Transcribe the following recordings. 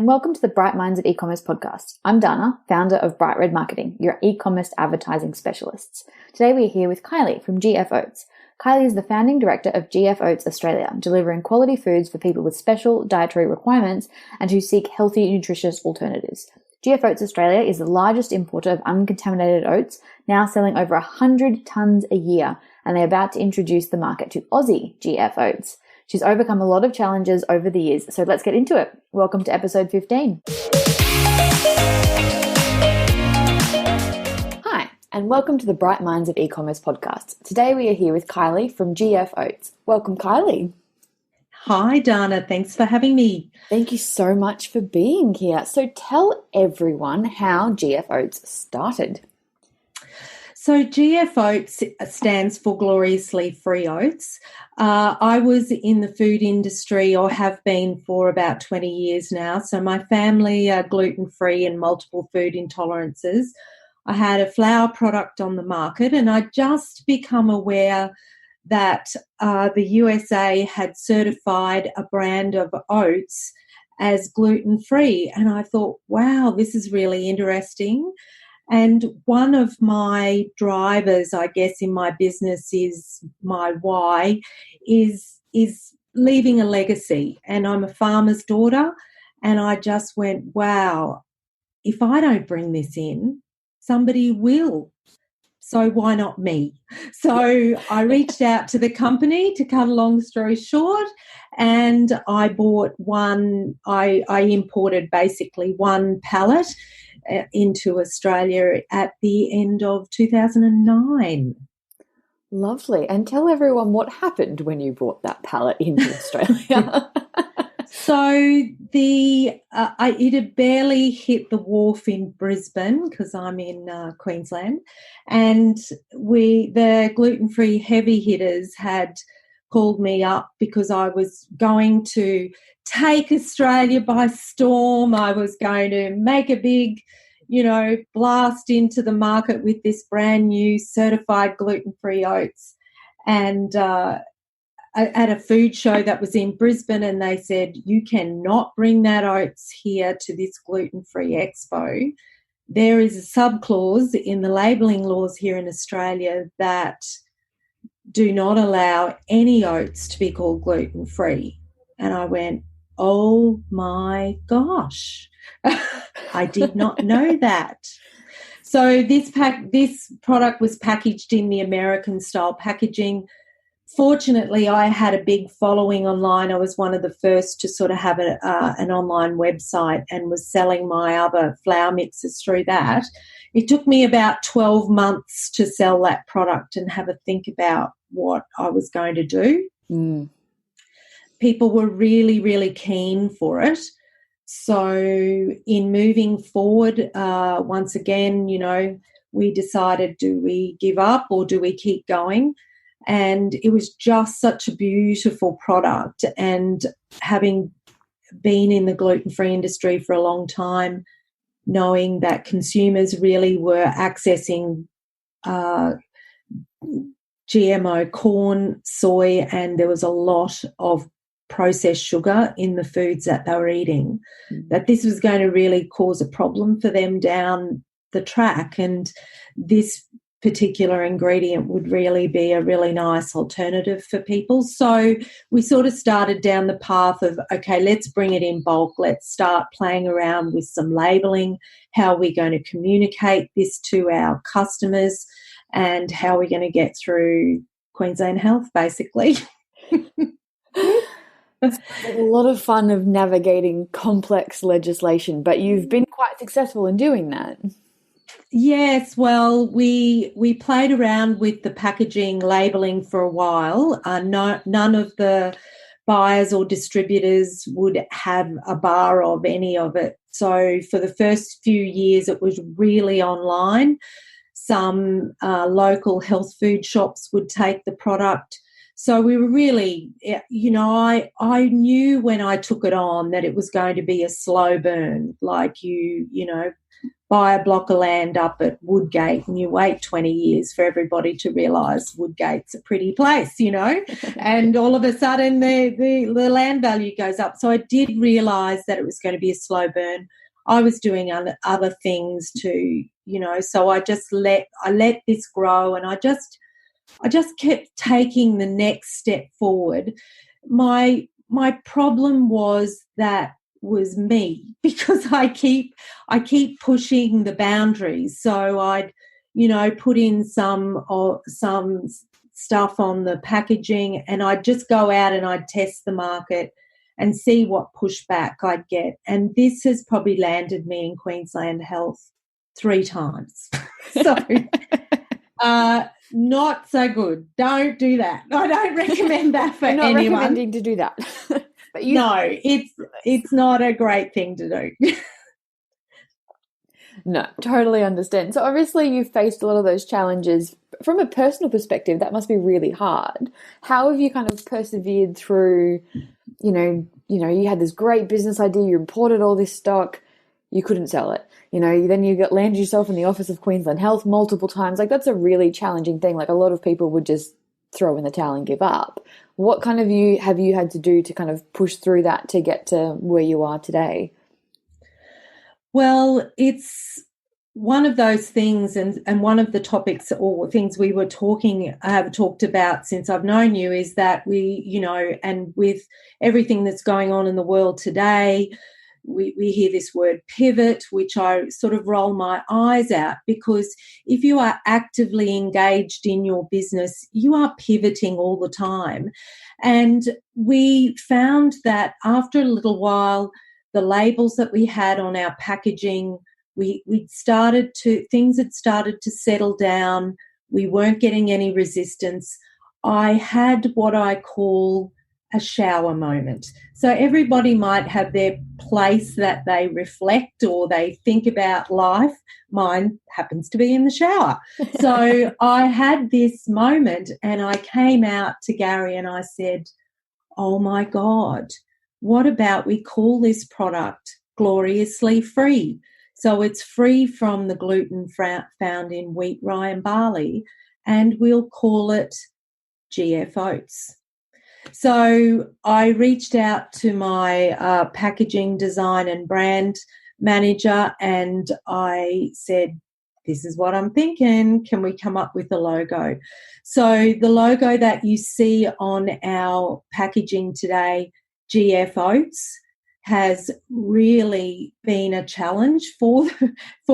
and welcome to the Bright Minds of E-commerce podcast. I'm Dana, founder of Bright Red Marketing, your e-commerce advertising specialists. Today we are here with Kylie from GF Oats. Kylie is the founding director of GF Oats Australia, delivering quality foods for people with special dietary requirements and who seek healthy, nutritious alternatives. GF Oats Australia is the largest importer of uncontaminated oats, now selling over 100 tonnes a year, and they're about to introduce the market to Aussie GF Oats. She's overcome a lot of challenges over the years, so let's get into it. Welcome to episode 15. Hi, and welcome to the Bright Minds of E-commerce podcast. Today we are here with Kylie from GF Oats. Welcome, Kylie. Hi, Dana. Thanks for having me. Thank you so much for being here. So tell everyone how GF Oats started. So GF Oats stands for Gloriously Free Oats. I was in the food industry, or have been for about 20 years now. So my family are gluten-free and multiple food intolerances. I had a flour product on the market, and I'd just become aware that the USA had certified a brand of oats as gluten-free. And I thought, wow, this is really interesting. And one of my drivers, I guess, in my business is my why, is leaving a legacy. And I'm a farmer's daughter, and I just went, wow, if I don't bring this in, somebody will. So why not me? So I reached out to the company, to cut a long story short, and I bought I imported basically one pallet into Australia at the end of 2009. Lovely. And tell everyone what happened when you brought that pallet into Australia. So it had barely hit the wharf in Brisbane, because I'm in Queensland, and the gluten-free heavy hitters had called me up because I was going to take Australia by storm. I was going to make a big, blast into the market with this brand new certified gluten-free oats. And at a food show that was in Brisbane, and they said, you cannot bring that oats here to this gluten-free expo. There is a subclause in the labelling laws here in Australia that do not allow any oats to be called gluten-free. And I went, oh my gosh, I did not know that. So this product was packaged in the American style packaging. Fortunately, I had a big following online. I was one of the first to sort of have an online website, and was selling my other flour mixes through that. It took me about 12 months to sell that product and have a think about what I was going to do. Mm. People were really, really keen for it. So in moving forward, once again, we decided, do we give up or do we keep going? And it was just such a beautiful product. And having been in the gluten-free industry for a long time, knowing that consumers really were accessing GMO corn, soy, and there was a lot of processed sugar in the foods that they were eating, that this was going to really cause a problem for them down the track. And this particular ingredient would really be a really nice alternative for people. So we sort of started down the path of, okay, let's bring it in bulk. Let's start playing around with some labeling. How are we going to communicate this to our customers, and how are we going to get through Queensland Health, basically? It's a lot of fun of navigating complex legislation, but you've been quite successful in doing that. Yes, well, we played around with the packaging labelling for a while. None of the buyers or distributors would have a bar of any of it. So for the first few years, it was really online. Some local health food shops would take the product. So we were really, I knew when I took it on that it was going to be a slow burn, like you buy a block of land up at Woodgate and you wait 20 years for everybody to realise Woodgate's a pretty place, you know, and all of a sudden the land value goes up. So I did realise that it was going to be a slow burn. I was doing other things too, you know, so I let this grow, and I just kept taking the next step forward. My problem was me, because I keep pushing the boundaries. So I'd, you know, put in some stuff on the packaging, and I'd just go out and I'd test the market and see what pushback I'd get. And this has probably landed me in Queensland Health 3 times. So not so good. Don't do that. I don't recommend that for anyone. Not recommending to do that. But no, it's not a great thing to do. No, totally understand. So obviously you've faced a lot of those challenges. From a personal perspective, that must be really hard. How have you kind of persevered through, you know, you had this great business idea, you imported all this stock, you couldn't sell it. You know, then you landed yourself in the office of Queensland Health multiple times. Like, that's a really challenging thing. Like, a lot of people would just throw in the towel and give up. What kind of have you had to do to kind of push through that to get to where you are today? Well, it's one of those things, and one of the topics or things we have talked about since I've known you is that we, you know, and with everything that's going on in the world today, we hear this word pivot, which I sort of roll my eyes at, because if you are actively engaged in your business, you are pivoting all the time. And we found that after a little while, the labels that we had on our packaging, things had started to settle down. We weren't getting any resistance. I had what I call a shower moment. So everybody might have their place that they reflect or they think about life. Mine happens to be in the shower. So I had this moment, and I came out to Gary and I said, oh my God, what about we call this product Gloriously Free? So it's free from the gluten found in wheat, rye and barley, and we'll call it GF Oats. So I reached out to my packaging design and brand manager, and I said, this is what I'm thinking. Can we come up with a logo? So the logo that you see on our packaging today, GF Oats, has really been a challenge for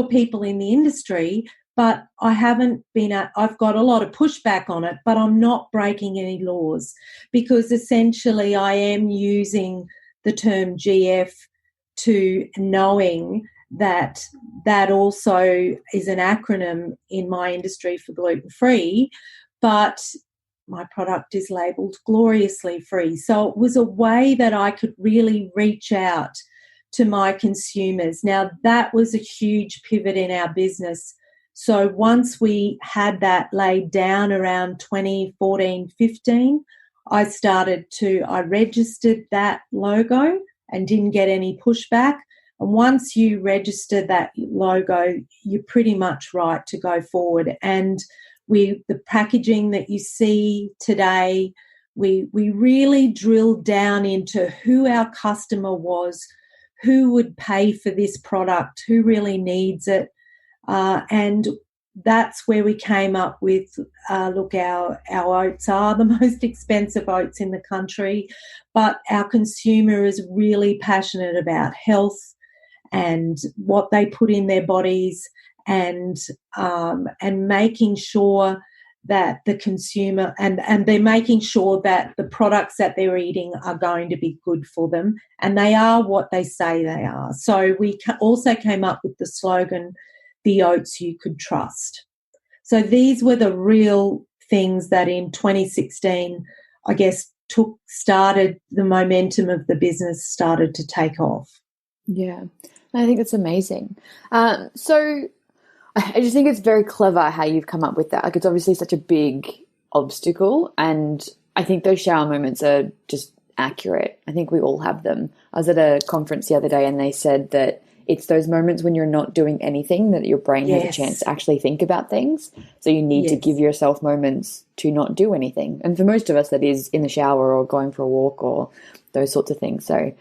people in the industry. But I've got a lot of pushback on it, but I'm not breaking any laws, because essentially I am using the term GF to knowing that also is an acronym in my industry for gluten-free, but my product is labelled Gloriously Free. So it was a way that I could really reach out to my consumers. Now, that was a huge pivot in our business. So once we had that laid down around 2014, 15, I registered that logo and didn't get any pushback. And once you register that logo, you're pretty much right to go forward. And the packaging that you see today, we really drilled down into who our customer was, who would pay for this product, who really needs it. And that's where we came up with, look, our oats are the most expensive oats in the country, but our consumer is really passionate about health and what they put in their bodies, and making sure that the consumer and they're making sure that the products that they're eating are going to be good for them, and they are what they say they are. So we also came up with the slogan, the oats you could trust. So these were the real things that in 2016, I guess, started the momentum of the business started to take off. Yeah, I think it's amazing. So I just think it's very clever how you've come up with that. Like, it's obviously such a big obstacle, and I think those shower moments are just accurate. I think we all have them. I was at a conference the other day and they said that it's those moments when you're not doing anything that your brain has a chance to actually think about things. So you need to give yourself moments to not do anything. And for most of us, that is in the shower or going for a walk or those sorts of things. So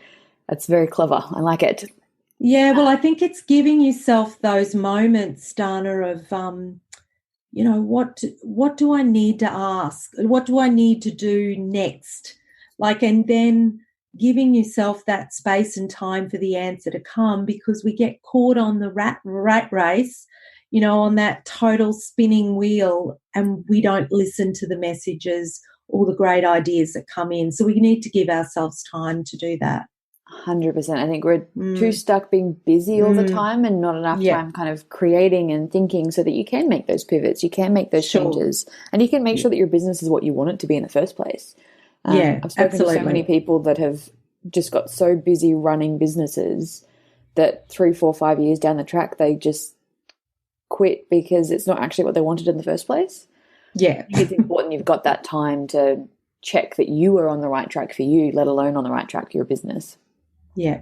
that's very clever. I like it. Yeah, well, I think it's giving yourself those moments, Dana, of, what do I need to ask? What do I need to do next? And then giving yourself that space and time for the answer to come, because we get caught on the rat race, on that total spinning wheel, and we don't listen to the messages or the great ideas that come in. So we need to give ourselves time to do that. 100%. I think we're too stuck being busy all the time and not enough time kind of creating and thinking so that you can make those pivots, you can make those changes, and you can make sure that your business is what you want it to be in the first place. I've spoken to so many people that have just got so busy running businesses that 3, 4, 5 years down the track, they just quit because it's not actually what they wanted in the first place. Yeah. It's important you've got that time to check that you are on the right track for you, let alone on the right track for your business. Yeah.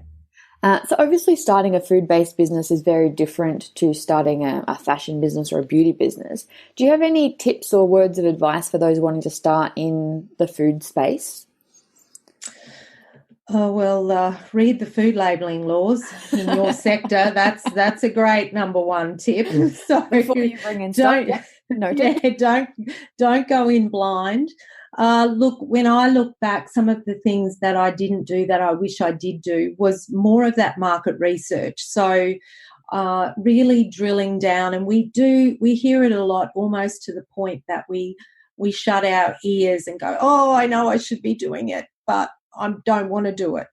So obviously starting a food-based business is very different to starting a fashion business or a beauty business. Do you have any tips or words of advice for those wanting to start in the food space? Oh, well, read the food labelling laws in your sector. That's a great number one tip. So before you bring in don't go in blind. Look, when I look back, some of the things that I didn't do that I wish I did do was more of that market research. So really drilling down, and we hear it a lot, almost to the point that we shut our ears and go, oh, I know I should be doing it, but I don't want to do it.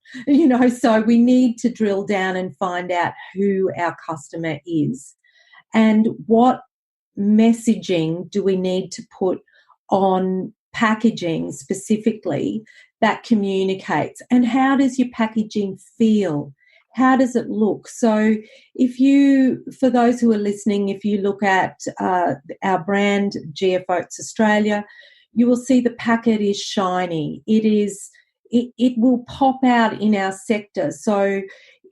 So we need to drill down and find out who our customer is and what messaging do we need to put on packaging specifically that communicates, and how does your packaging feel? How does it look? So for those who are listening, if you look at our brand, GF Oats Australia, you will see the packet is shiny. It will pop out in our sector. So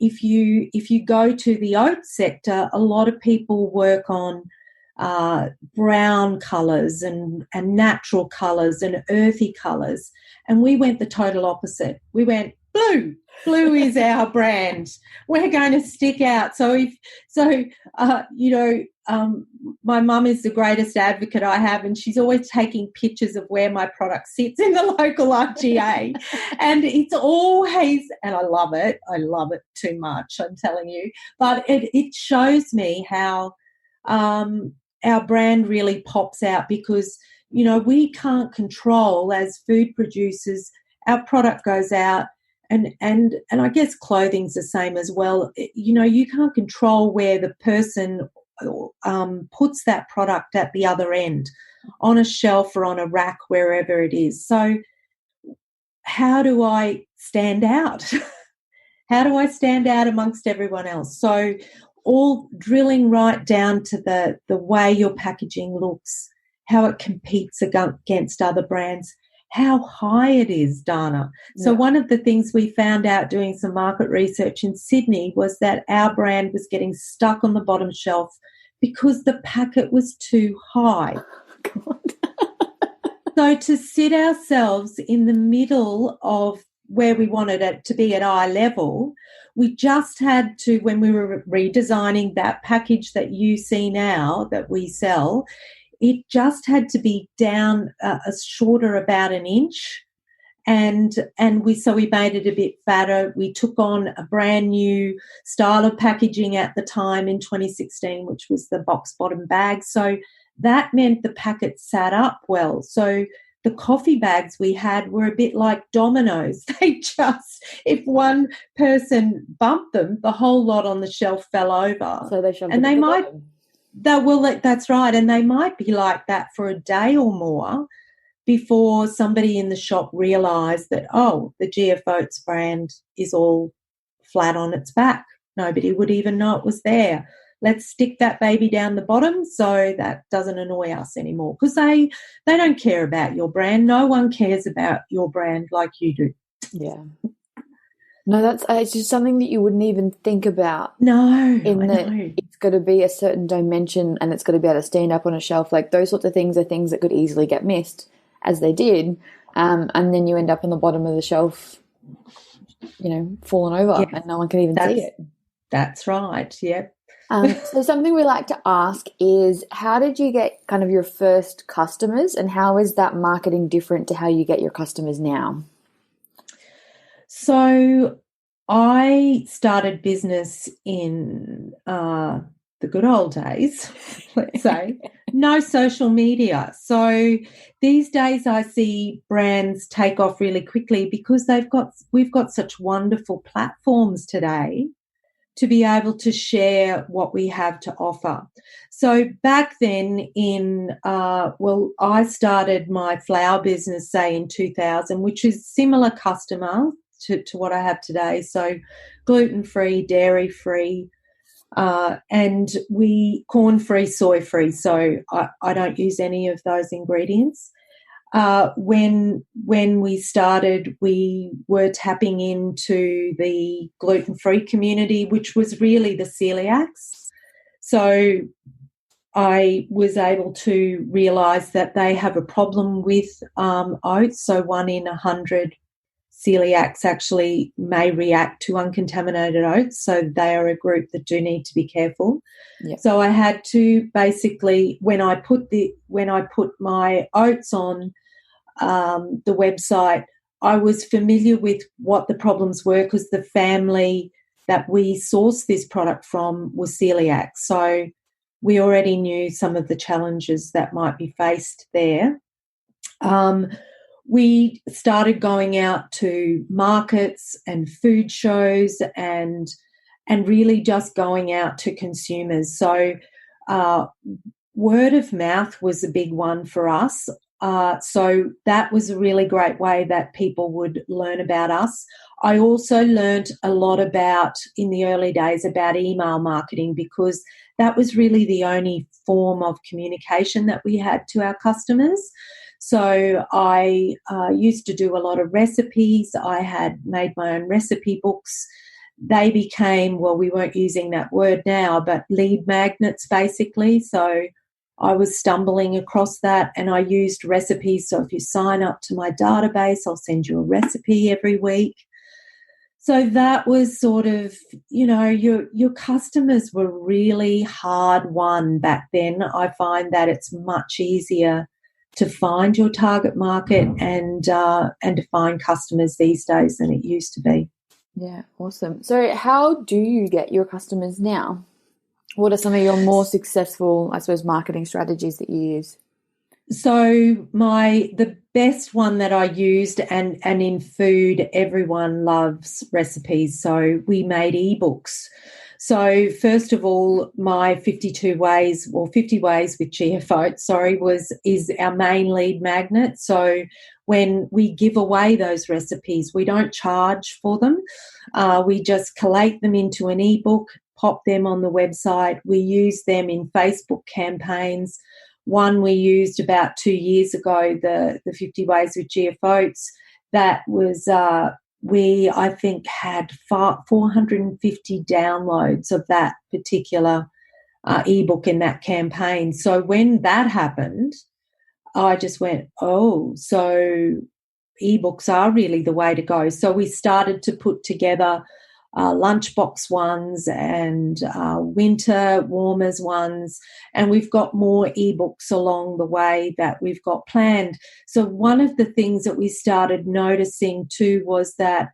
if you go to the oat sector, a lot of people work on brown colours and natural colours and earthy colours. And we went the total opposite. We went blue. Blue is our brand. We're going to stick out. My mum is the greatest advocate I have, and she's always taking pictures of where my product sits in the local RGA. And it's always, and I love it too much, I'm telling you. But it shows me how our brand really pops out, because, we can't control, as food producers, our product goes out, and I guess clothing's the same as well. You can't control where the person puts that product at the other end, on a shelf or on a rack, wherever it is. So how do I stand out? How do I stand out amongst everyone else? So all drilling right down to the way your packaging looks, how it competes against other brands, how high it is, Dana. So one of the things we found out doing some market research in Sydney was that our brand was getting stuck on the bottom shelf because the packet was too high. So to sit ourselves in the middle of where we wanted it to be at eye level, we just had to, when we were redesigning that package that you see now that we sell, it just had to be down a shorter about an inch, and we made it a bit fatter. We took on a brand new style of packaging at the time in 2016, which was the box bottom bag. So that meant the packet sat up well. So the coffee bags we had were a bit like dominoes. They just, if one person bumped them, the whole lot on the shelf fell over. So they shoved and they might. Bottom. That's right, and they might be like that for a day or more before somebody in the shop realised that, oh, the GF Oats brand is all flat on its back. Nobody would even know it was there. Let's stick that baby down the bottom so that doesn't annoy us anymore, because they don't care about your brand. No one cares about your brand like you do. Yeah. No, it's just something that you wouldn't even think about. No, In I that know. it's got to be a certain dimension and it's got to be able to stand up on a shelf. Like those sorts of things are things that could easily get missed, as they did. And then you end up on the bottom of the shelf, fallen over, Yes, and no one can even see it. that's right. Yep. So something we like to ask is, how did you get kind of your first customers, and how is that marketing different to how you get your customers now? So I started business in the good old days, let's say. No social media. So these days I see brands take off really quickly because we've got such wonderful platforms today to be able to share what we have to offer. So back then I started my flour business, say, in 2000, which is similar customer to what I have today. So gluten-free, dairy-free, and corn-free, soy-free. So I don't use any of those ingredients. When we started, we were tapping into the gluten-free community, which was really the celiacs. So I was able to realise that they have a problem with oats. So 1 in 100 celiacs actually may react to uncontaminated oats. So they are a group that do need to be careful. Yep. So I had to basically, when I put my oats on the website, I was familiar with what the problems were because the family that we sourced this product from was celiac. So we already knew some of the challenges that might be faced there. We started going out to markets and food shows and really just going out to consumers. So word of mouth was a big one for us. So that was a really great way that people would learn about us. I also learned a lot in the early days about email marketing because that was really the only form of communication that we had to our customers. So I used to do a lot of recipes. I had made my own recipe books. They became, well, we weren't using that word now, but lead magnets basically. So I was stumbling across that and I used recipes. So if you sign up to my database, I'll send you a recipe every week. So that was sort of, your customers were really hard won back then. I find that it's much easier to find your target market and to find customers these days than it used to be. Yeah, awesome. So how do you get your customers now? What are some of your more successful, I suppose, marketing strategies that you use? So the best one that I used, and in food, everyone loves recipes. So we made ebooks. So first of all, my 50 ways with GF Oats, is our main lead magnet. So when we give away those recipes, we don't charge for them. We just collate them into an ebook, pop them on the website. We use them in Facebook campaigns. One we used about 2 years ago, the 50 Ways with GF Oats, that was I think had 450 downloads of that particular ebook in that campaign. So when that happened, I just went, oh, so ebooks are really the way to go. So we started to put together lunchbox ones and winter warmers ones, and we've got more ebooks along the way that we've got planned. So one of the things that we started noticing too was that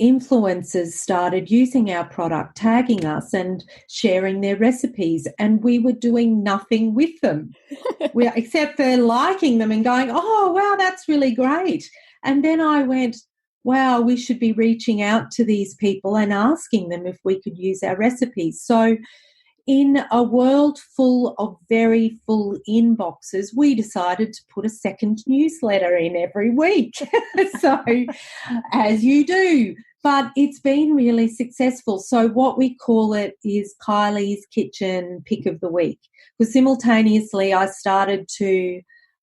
influencers started using our product, tagging us and sharing their recipes, and we were doing nothing with them except for liking them and going, oh, wow, that's really great. And then I went, wow, we should be reaching out to these people and asking them if we could use our recipes. So in a world full of very full inboxes, we decided to put a second newsletter in every week. So, as you do. But it's been really successful. So what we call it is Kylie's Kitchen Pick of the Week. Because simultaneously I started to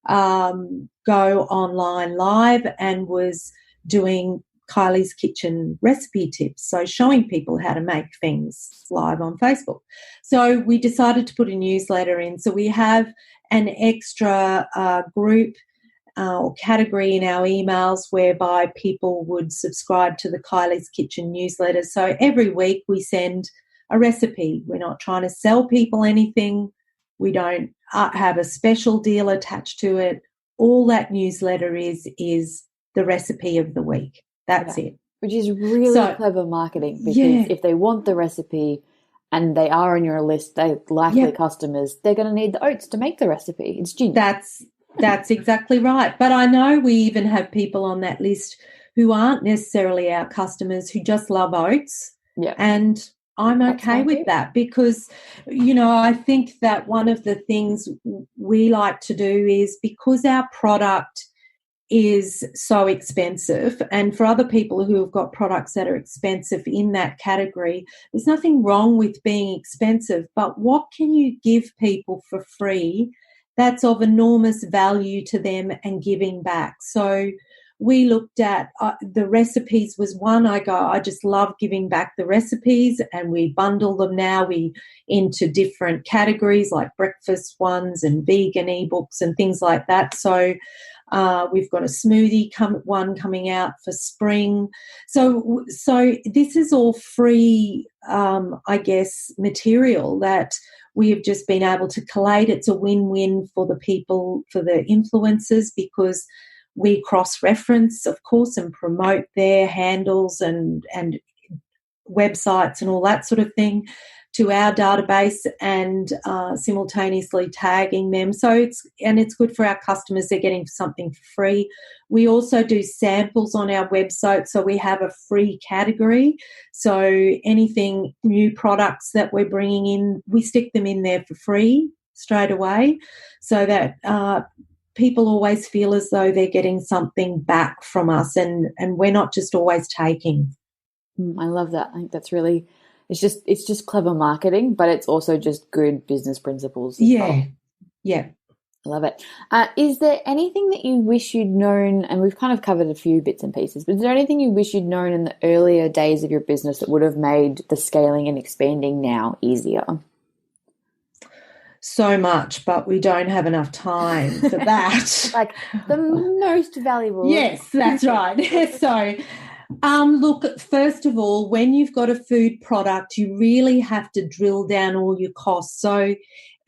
go online live and was doing Kylie's Kitchen recipe tips, so showing people how to make things live on Facebook. So we decided to put a newsletter in. So we have an extra group or category in our emails whereby people would subscribe to the Kylie's Kitchen newsletter. So every week we send a recipe. We're not trying to sell people anything. We don't have a special deal attached to it. All that newsletter is the recipe of the week. That's it. Which is really clever marketing, because if they want the recipe and they are on your list, they likely customers, they're going to need the oats to make the recipe. It's genius. That's exactly right. But I know we even have people on that list who aren't necessarily our customers, who just love oats. Yeah. And I'm okay with that, because, I think that one of the things we like to do is, because our product is so expensive, and for other people who have got products that are expensive in that category, there's nothing wrong with being expensive, but what can you give people for free that's of enormous value to them and giving back? So we looked at the recipes was one. I just love giving back the recipes, and we bundle them now into different categories like breakfast ones and vegan ebooks and things like that. So we've got a smoothie one coming out for spring. So this is all free, material that we have just been able to collate. It's a win-win for the people, for the influencers, because we cross-reference, of course, and promote their handles and websites and all that sort of thing to our database, and simultaneously tagging them. So it's good for our customers. They're getting something for free. We also do samples on our website, so we have a free category. So anything, new products that we're bringing in, we stick them in there for free straight away, so that people always feel as though they're getting something back from us, and we're not just always taking. I love that. I think that's really, it's just clever marketing, but it's also just good business principles. Yeah. I love it. Is there anything that you wish you'd known, and we've kind of covered a few bits and pieces, but is there anything you wish you'd known in the earlier days of your business that would have made the scaling and expanding now easier? So much, but we don't have enough time for that. Like the most valuable. Yes, that's right. So, look, first of all, when you've got a food product, you really have to drill down all your costs. So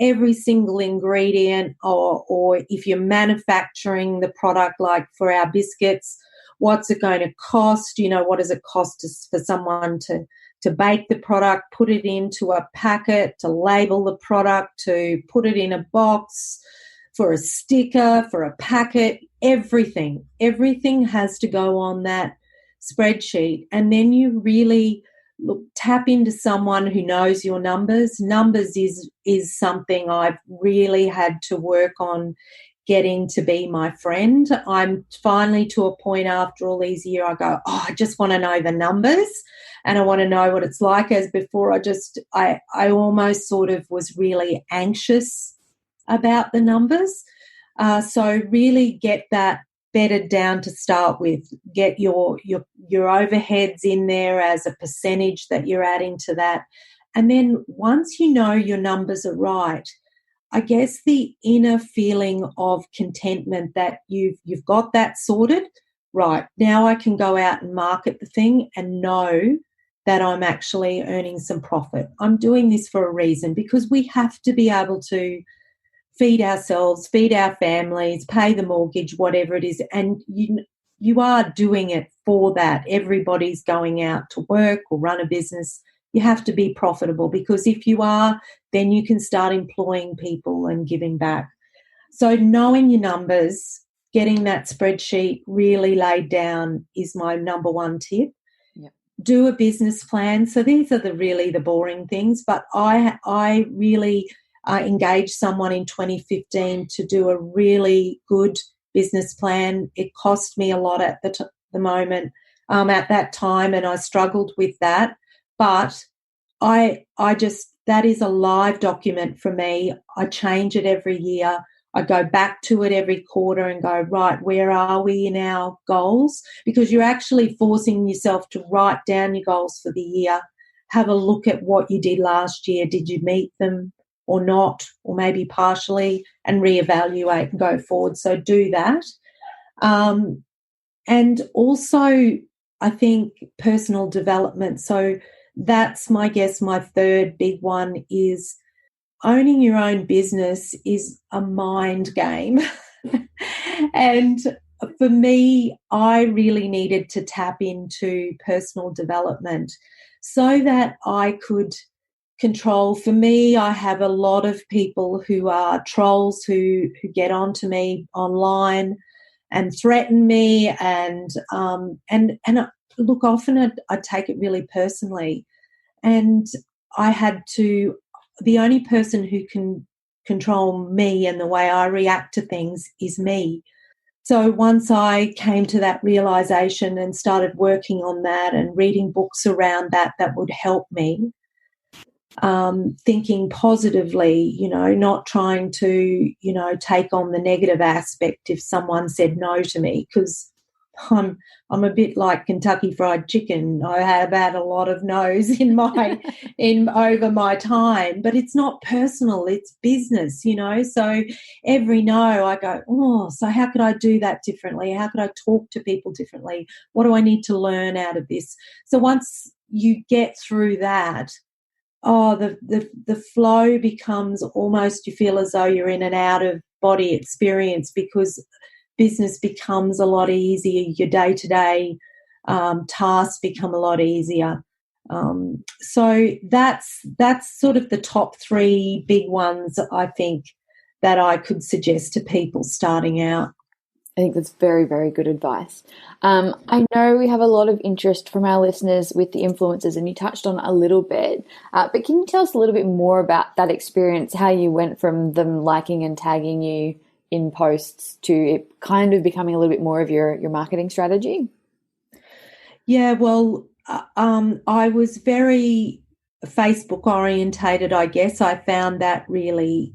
every single ingredient, or if you're manufacturing the product, like for our biscuits, what's it going to cost? What does it cost for someone to bake the product, put it into a packet, to label the product, to put it in a box, for a sticker, for a packet, everything has to go on that spreadsheet. And then you really tap into someone who knows your numbers. Numbers is something I've really had to work on getting to be my friend. I'm finally to a point after all these years, I go, I just want to know the numbers, and I want to know what it's like. As before, I almost sort of was really anxious about the numbers. So really get that bedded down to start with. Get your overheads in there as a percentage that you're adding to that. And then once you know your numbers are right, I guess the inner feeling of contentment that you've got that sorted, right, now I can go out and market the thing and know that I'm actually earning some profit. I'm doing this for a reason, because we have to be able to feed ourselves, feed our families, pay the mortgage, whatever it is, and you are doing it for that. Everybody's going out to work or run a business. You have to be profitable, because if you are, then you can start employing people and giving back. So knowing your numbers, getting that spreadsheet really laid down is my number one tip. Yep. Do a business plan. So these are the boring things, but I really engaged someone in 2015 to do a really good business plan. It cost me a lot at the moment, at that time, and I struggled with that. But I just, that is a live document for me. I change it every year. I go back to it every quarter and go, right, where are we in our goals? Because you're actually forcing yourself to write down your goals for the year, have a look at what you did last year. Did you meet them or not, or maybe partially, and reevaluate and go forward. So do that. And also, I think personal development. So that's my third big one is owning your own business is a mind game. And for me, I really needed to tap into personal development so that I could control. For me, I have a lot of people who are trolls who get onto me online and threaten me, and look, often I take it really personally, and I had to. The only person who can control me and the way I react to things is me. So once I came to that realization and started working on that and reading books around that would help me, thinking positively, not trying to, take on the negative aspect if someone said no to me, because I'm a bit like Kentucky Fried Chicken. I have had a lot of no's in over my time, but it's not personal, it's business, So every no I go, oh, so how could I do that differently? How could I talk to people differently? What do I need to learn out of this? So once you get through that, the flow becomes almost, you feel as though you're in an out of body experience, because business becomes a lot easier. Your day-to-day tasks become a lot easier. So that's sort of the top three big ones, I think, that I could suggest to people starting out. I think that's very, very good advice. I know we have a lot of interest from our listeners with the influencers, and you touched on it a little bit, but can you tell us a little bit more about that experience, how you went from them liking and tagging you in posts to it kind of becoming a little bit more of your marketing strategy? Yeah, well, I was very Facebook orientated, I guess. I found that really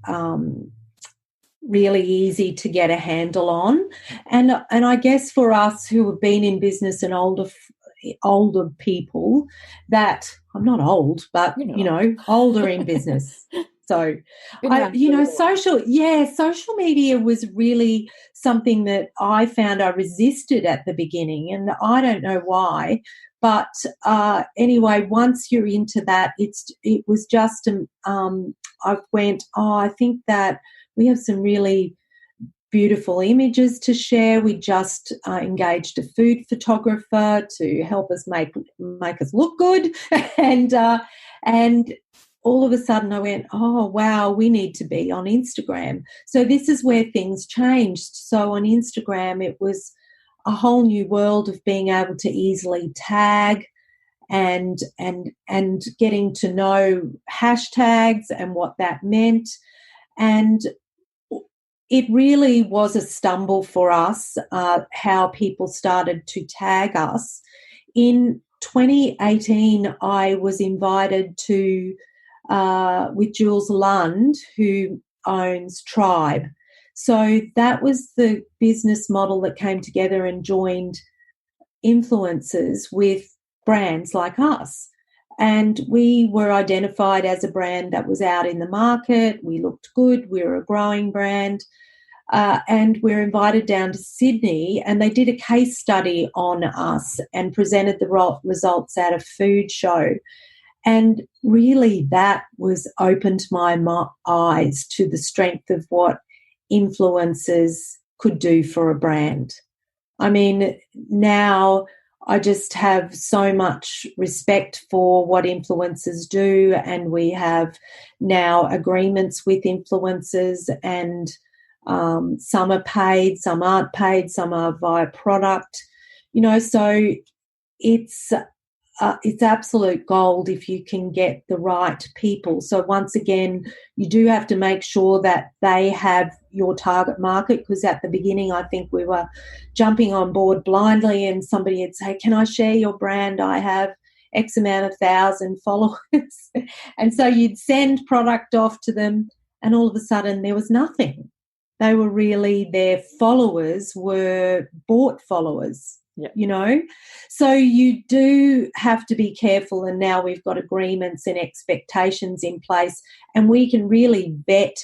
easy to get a handle on, and I guess for us who have been in business and older people, that I'm not old, but older in business. So social media was really something that I found I resisted at the beginning, and I don't know why. But anyway, once you're into that, it was just I went, I think that we have some really beautiful images to share. We just engaged a food photographer to help us make us look good, and all of a sudden I went, oh wow, we need to be on Instagram. So this is where things changed. So on Instagram, it was a whole new world of being able to easily tag and getting to know hashtags and what that meant. And it really was a stumble for us, how people started to tag us. In 2018, I was invited to, with Jules Lund, who owns Tribe. So that was the business model that came together and joined influencers with brands like us. And we were identified as a brand that was out in the market. We looked good. We were a growing brand. And we were invited down to Sydney, and they did a case study on us and presented the results at a food show. And really that was opened my eyes to the strength of what influencers could do for a brand. I mean, now I just have so much respect for what influencers do, and we have now agreements with influencers, and some are paid, some aren't paid, some are via product, so it's absolute gold if you can get the right people. So once again, you do have to make sure that they have your target market, because at the beginning I think we were jumping on board blindly, and somebody would say, can I share your brand? I have X amount of 1,000 followers. And so you'd send product off to them, and all of a sudden there was nothing. They were really, their followers were bought followers, you know. So you do have to be careful, and now we've got agreements and expectations in place, and we can really vet.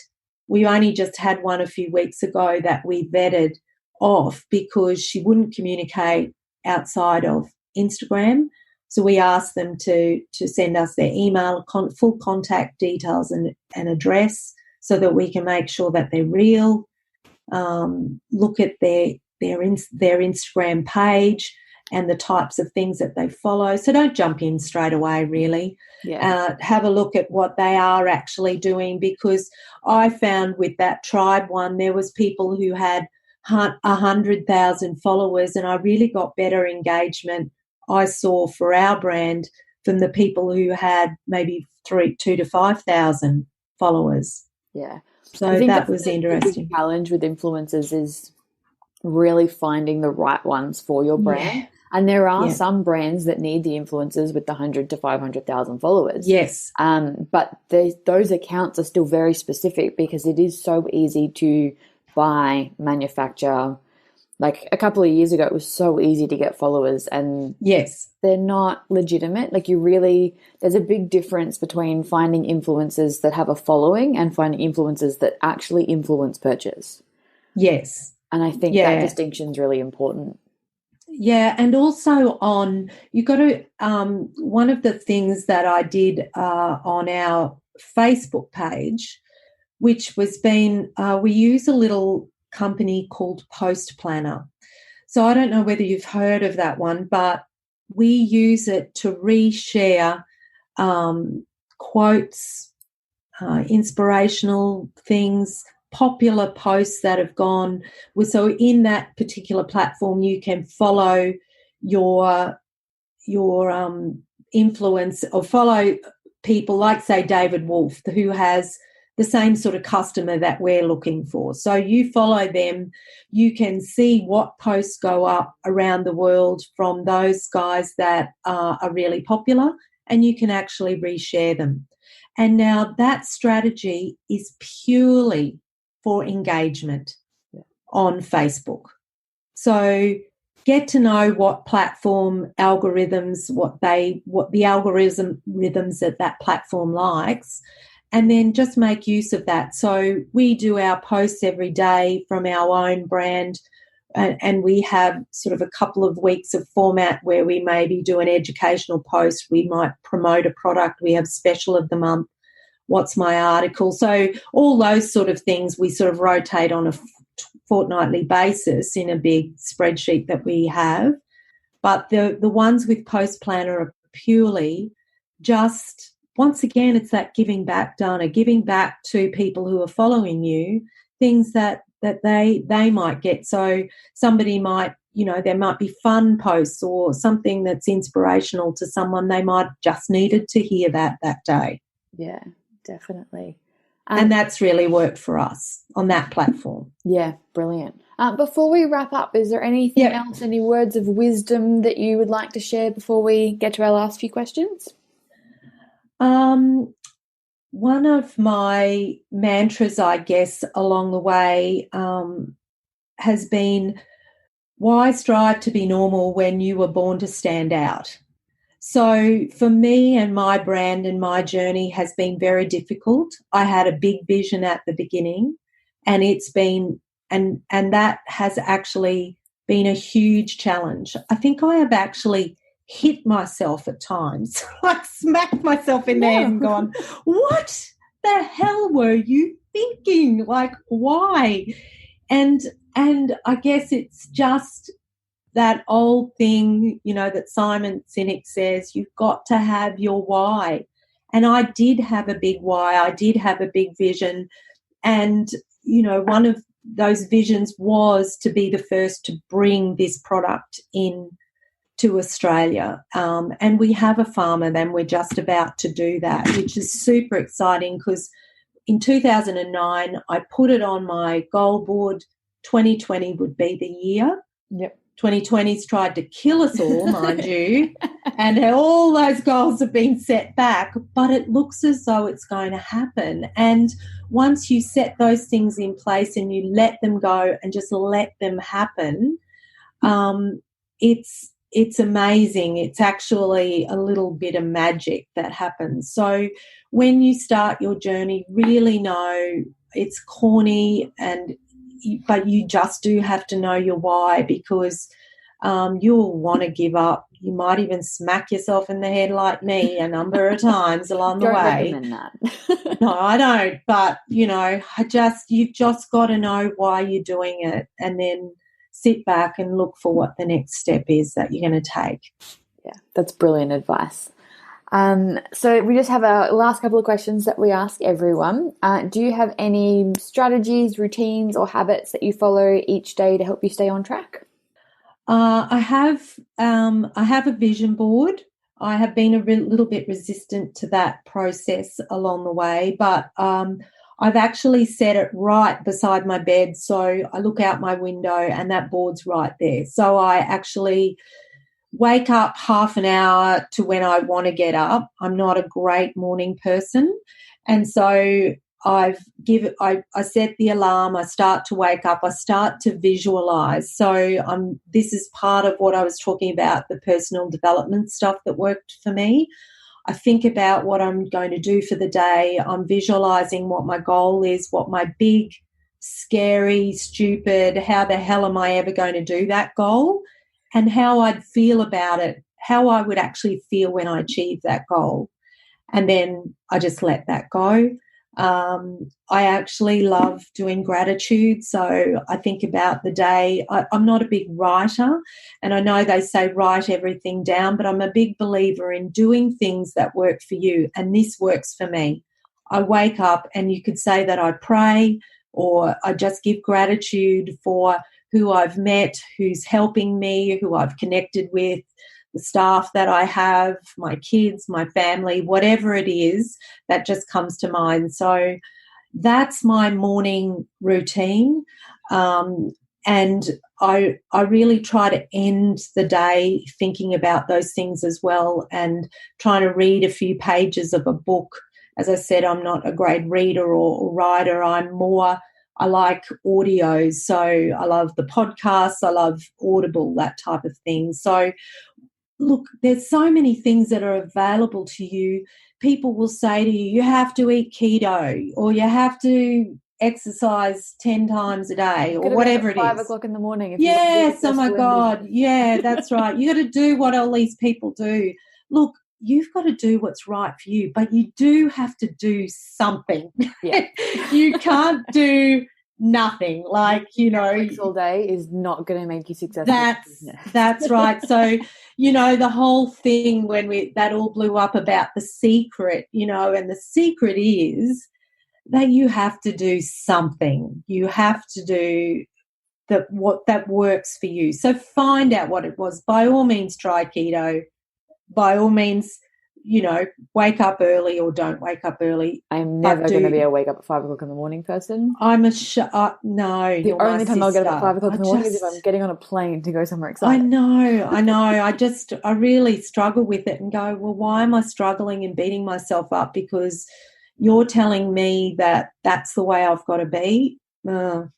We only just had one a few weeks ago that we vetted off because she wouldn't communicate outside of Instagram. So we asked them to send us their email, full contact details and address, so that we can make sure that they're real. Look at their Instagram page and the types of things that they follow. So don't jump in straight away, really. Have a look at what they are actually doing, because I found with that tribe one, there was people who had 100,000 followers, and I really got better engagement, I saw, for our brand from the people who had maybe 2,000 to 5,000 followers. Yeah. So that was interesting. The challenge with influencers is really finding the right ones for your brand. Yeah. And there are some brands that need the influencers with the 100 to 500,000 followers. Yes. But those accounts are still very specific, because it is so easy to buy, manufacture. Like a couple of years ago, it was so easy to get followers, and they're not legitimate. Like there's a big difference between finding influencers that have a following and finding influencers that actually influence purchase. Yes. And I think that distinction is really important. Yeah, and also you got to, one of the things that I did on our Facebook page, which was we use a little company called Post Planner. So I don't know whether you've heard of that one, but we use it to reshare quotes, inspirational things, popular posts that have gone. So in that particular platform, you can follow your influence, or follow people like, say, David Wolf, who has the same sort of customer that we're looking for. So you follow them, you can see what posts go up around the world from those guys that are really popular, and you can actually reshare them. And now that strategy is purely for engagement on Facebook. So get to know what platform algorithms, what the algorithms that platform likes, and then just make use of that. So we do our posts every day from our own brand, and we have sort of a couple of weeks of format where we maybe do an educational post. We might promote a product. We have special of the month, what's my article. So all those sort of things we sort of rotate on a fortnightly basis in a big spreadsheet that we have. But the ones with Post Planner are purely just, once again, it's that giving back, Dana, giving back to people who are following you, things that they might get. So somebody might, there might be fun posts or something that's inspirational to someone. They might just needed to hear that day. Yeah, definitely. And that's really worked for us on that platform. Yeah, brilliant. Before we wrap up, is there anything else, any words of wisdom that you would like to share before we get to our last few questions? One of my mantras, I guess, along the way has been, why strive to be normal when you were born to stand out? So for me and my brand and my journey has been very difficult. I had a big vision at the beginning, and it's been, and that has actually been a huge challenge. I think I have actually hit myself at times, like smacked myself in the head and gone, what the hell were you thinking? Like, why? And I guess it's just that old thing, that Simon Sinek says, you've got to have your why. And I did have a big why. I did have a big vision. And, one of those visions was to be the first to bring this product in to Australia. And we have a farmer, then we're just about to do that, which is super exciting, because in 2009, I put it on my goal board, 2020 would be the year. Yep. 2020's tried to kill us all, mind you, and all those goals have been set back, but it looks as though it's going to happen. And once you set those things in place and you let them go and just let them happen, it's amazing. It's actually a little bit of magic that happens. So when you start your journey, really know it's corny, but you just do have to know your why, because you'll want to give up. You might even smack yourself in the head like me a number of times along the way. Don't recommend that. No, I don't. But, you've just got to know why you're doing it, and then sit back and look for what the next step is that you're going to take. Yeah, that's brilliant advice. So we just have a last couple of questions that we ask everyone. Do you have any strategies, routines, or habits that you follow each day to help you stay on track? I have a vision board. I have been a little bit resistant to that process along the way, but I've actually set it right beside my bed, so I look out my window and that board's right there. So I actually wake up half an hour to when I want to get up. I'm not a great morning person, and so I set the alarm. I start to wake up. I start to visualize. So this is part of what I was talking about, the personal development stuff that worked for me. I think about what I'm going to do for the day. I'm visualizing what my goal is, what my big, scary, stupid, how the hell am I ever going to do that goal, and how I'd feel about it, how I would actually feel when I achieve that goal. And then I just let that go. I actually love doing gratitude. So I think about the day. I'm not a big writer, and I know they say write everything down, but I'm a big believer in doing things that work for you, and this works for me. I wake up and you could say that I pray, or I just give gratitude for who I've met, who's helping me, who I've connected with, the staff that I have, my kids, my family, whatever it is that just comes to mind. So that's my morning routine. And I really try to end the day thinking about those things as well, and trying to read a few pages of a book. As I said, I'm not a great reader or writer. I like audios. So I love the podcasts. I love Audible, that type of thing. So look, there's so many things that are available to you. People will say to you, you have to eat keto, or you have to exercise 10 times a day, or whatever it is. 5 o'clock in the morning. Yes, oh my God. Yeah, that's right. You got to do what all these people do. Look, you've got to do what's right for you, but you do have to do something. Yeah. You can't do nothing. Netflix all day is not going to make you successful. That's right. So, the whole thing that all blew up about The Secret, and the secret is that you have to do something. You have to do what that works for you. So find out what it was. By all means, try keto. By all means, wake up early or don't wake up early. I'm never going to be a wake up at 5 o'clock in the morning person. I'm no. The only time I'll get up at 5 o'clock in the morning is if I'm getting on a plane to go somewhere exciting. I know. I really struggle with it and go, well, why am I struggling and beating myself up? Because you're telling me that that's the way I've got to be.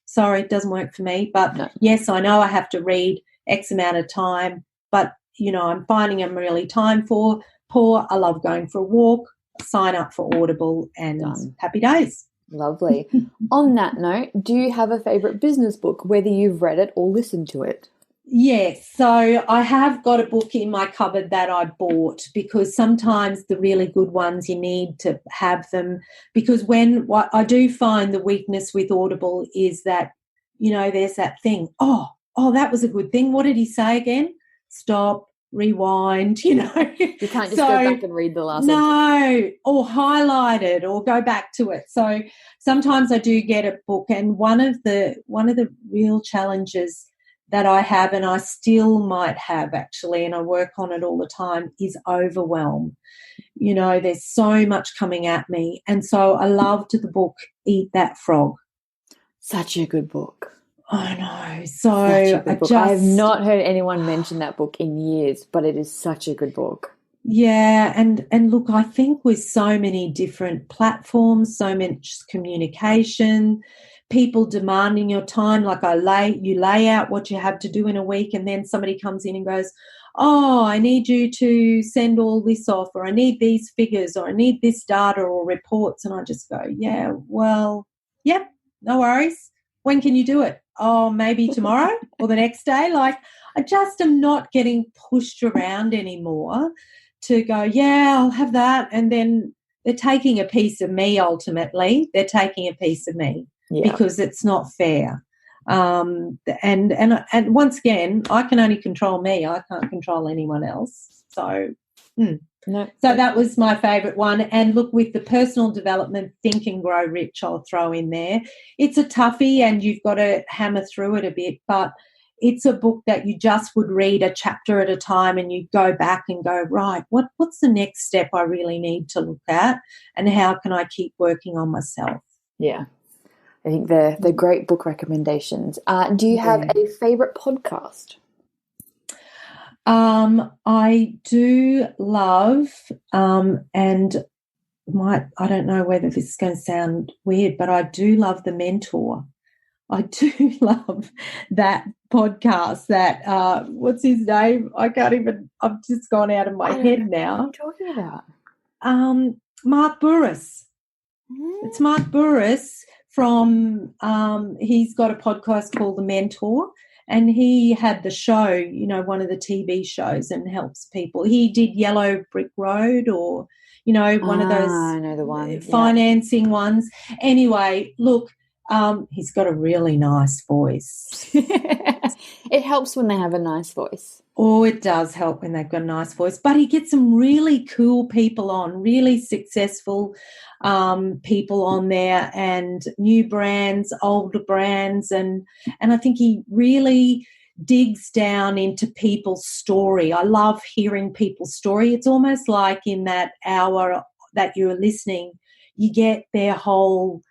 Sorry, it doesn't work for me. But no. Yes, I know I have to read X amount of time, but, I'm finding I'm really time poor. I love going for a walk, sign up for Audible, and happy days. Lovely. On that note, do you have a favourite business book, whether you've read it or listened to it? Yes. So I have got a book in my cupboard that I bought, because sometimes the really good ones you need to have them, because what I do find the weakness with Audible is that, there's that thing, oh, that was a good thing. What did he say again? Stop. Rewind, You can't just go back and read the last sentence. Or highlight it or go back to it. So sometimes I do get a book, and one of the real challenges that I have, and I still might have actually, and I work on it all the time, is overwhelm. There's so much coming at me. And so I loved the book Eat That Frog. Such a good book. I know. So Such a good book. I have not heard anyone mention that book in years, but it is such a good book. Yeah, and look, I think with so many different platforms, so much communication, people demanding your time, like you lay out what you have to do in a week, and then somebody comes in and goes, "Oh, I need you to send all this off, or I need these figures, or I need this data or reports," and I just go, "Yeah, well, yep, no worries. When can you do it? Oh, maybe tomorrow or the next day." Like, I just am not getting pushed around anymore to go, yeah, I'll have that. And then they're taking a piece of me ultimately. They're taking a piece of me because it's not fair. And once again, I can only control me. I can't control anyone else. So, no. So that was my favourite one. And look, with the personal development, Think and Grow Rich, I'll throw in there. It's a toughie and you've got to hammer through it a bit, but it's a book that you just would read a chapter at a time and you go back and go, right, what's the next step I really need to look at and how can I keep working on myself? Yeah. I think they're great book recommendations. Do you have a favourite podcast? I do love, and I don't know whether this is going to sound weird, but I do love The Mentor. I do love that podcast. That what's his name? I've just gone out of my head now. What are you talking about? Mark Burris. It's Mark Burris from. He's got a podcast called The Mentor, and he had the show, one of the TV shows, and helps people. He did Yellow Brick Road, or one of those. I know the one. Financing ones. Anyway, look. He's got a really nice voice. It helps when they have a nice voice. Oh, it does help when they've got a nice voice. But he gets some really cool people on, really successful people on there, and new brands, older brands, and I think he really digs down into people's story. I love hearing people's story. It's almost like in that hour that you're listening, you get their whole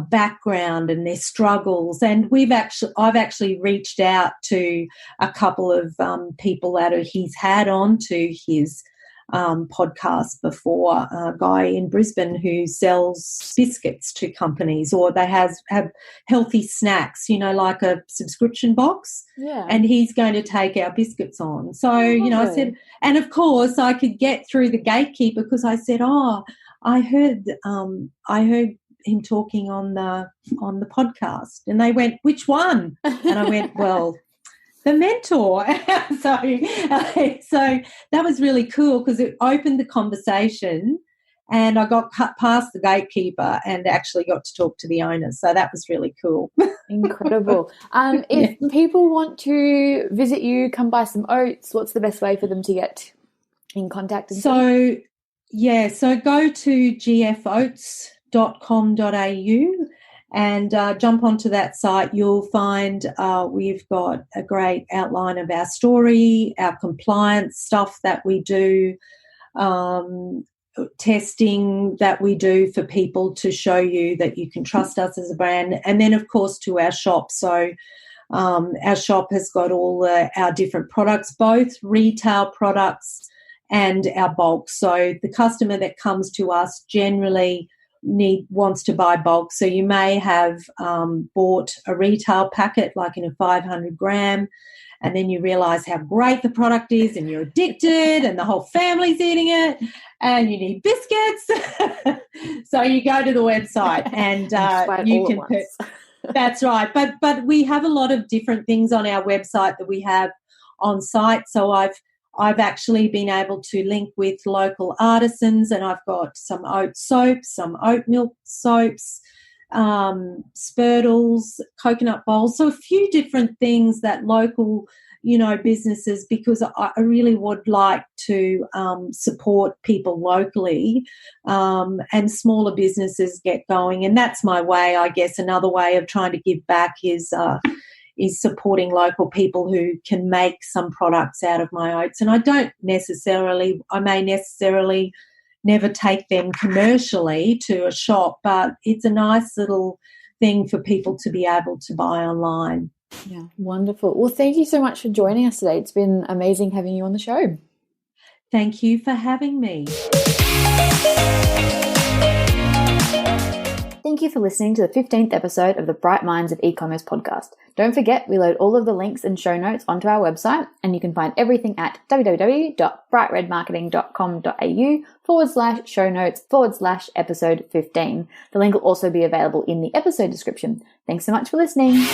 background and their struggles. And I've actually reached out to a couple of people that he's had on to his podcast before. A guy in Brisbane who sells biscuits to companies, or they have healthy snacks, like a subscription box. Yeah. And he's going to take our biscuits on. So, I said, and of course I could get through the gatekeeper because I said, I heard him talking on the podcast, and they went, which one? And I went, well, The Mentor. So that was really cool because it opened the conversation, and I got cut past the gatekeeper and actually got to talk to the owner. So that was really cool. Incredible. If people want to visit you, come buy some oats, what's the best way for them to get in contact? So go to gfoats.com.au and jump onto that site. You'll find we've got a great outline of our story, our compliance stuff that we do, testing that we do for people to show you that you can trust us as a brand, and then of course to our shop. So our shop has got all our different products, both retail products and our bulk. So the customer that comes to us generally wants to buy bulk. So you may have bought a retail packet, like in a 500 gram, and then you realise how great the product is and you're addicted and the whole family's eating it and you need biscuits. So you go to the website and you can put. That's right. But we have a lot of different things on our website that we have on site. So I've actually been able to link with local artisans, and I've got some oat soaps, some oat milk soaps, spurtles, coconut bowls. So a few different things that local, businesses, because I really would like to support people locally and smaller businesses get going. And that's my way, I guess. Another way of trying to give back is supporting local people who can make some products out of my oats. And I may necessarily never take them commercially to a shop, but it's a nice little thing for people to be able to buy online. Yeah, wonderful. Well, thank you so much for joining us today. It's been amazing having you on the show. Thank you for having me. Thank you for listening to the 15th episode of the Bright Minds of E-commerce podcast. Don't forget, we load all of the links and show notes onto our website, and you can find everything at www.brightredmarketing.com.au/show notes/episode 15. The link will also be available in the episode description. Thanks so much for listening.